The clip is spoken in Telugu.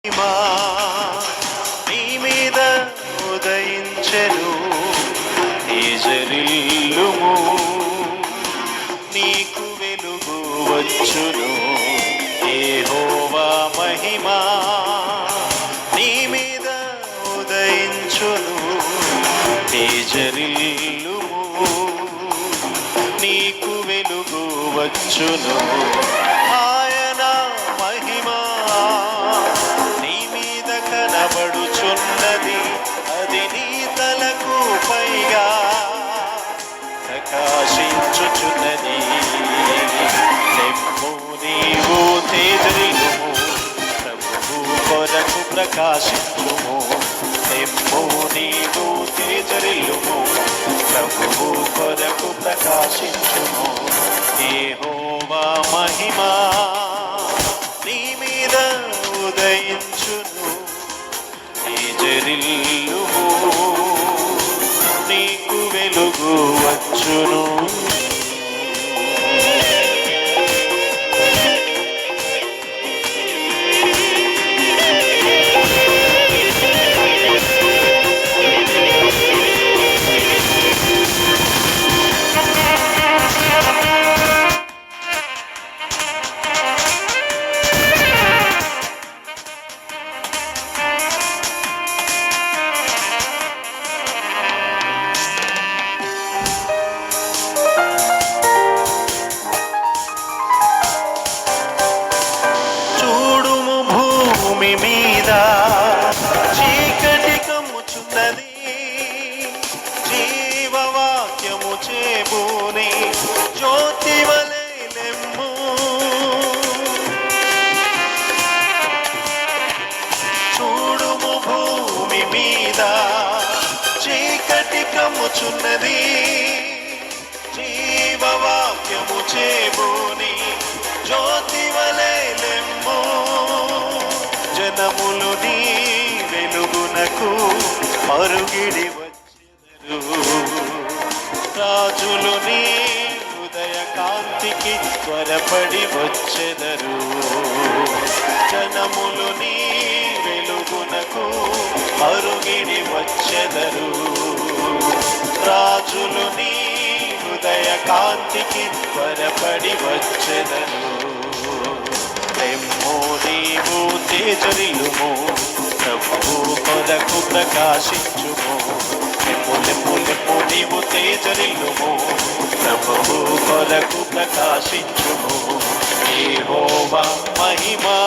మహిమా నీ మీద ఉదయించెను, తేజరిల్లుము, నీకు వెలుగు వచ్చును. యెహోవా మహిమా నీ మీద ఉదయించును, తేజరిల్లుము, నీకు వెలుగు వచ్చును. ఆయన మహిమా నీ మీద కనబడుచున్నది, అది నీ తలకు పైగా ప్రకాశించుచున్నది. నెమ్ము నీవు తేజరిల్లుము, ప్రభువు కొరకు ప్రకాశించుము. నెమ్ము నీవు తేజరిల్లుము, ప్రభువు కొరకు ప్రకాశించుము. యెహోవా మహిమా నీ మీద ఉదయించును, తేజరిల్లుము, నీకు వెలుగు వచ్చును. భూమి మీద చీకటి కమ్ముచున్నది, జీవవాక్యము చేబూని జ్యోతి వలె లెమ్ము. చూడుము భూమి మీద చీకటి కమ్ముచున్నది, జీవవాక్యము చేబూని జ్యోతి వలె లెమ్ము. జనములు నీ వెలుగునకు మరుగిడి వచ్చెదరు, రాజులు నీ ఉదయ కాంతికి త్వరపడి వచ్చెదరు. జనములు నీ వెలుగునకు మరుగిడి వచ్చెదరు, రాజులు నీ ఉదయ కాంతికి త్వరపడి వచ్చెదరు. నెమ్ము నీవు తేజరిల్లుము, ప్రభువు కొరకు ప్రకాశించుము. నెమ్ము నెమ్ము నెమ్ము నీవు తేజరిల్లుము, ప్రభువు కొరకు ప్రకాశించుము. యెహోవా మహిమా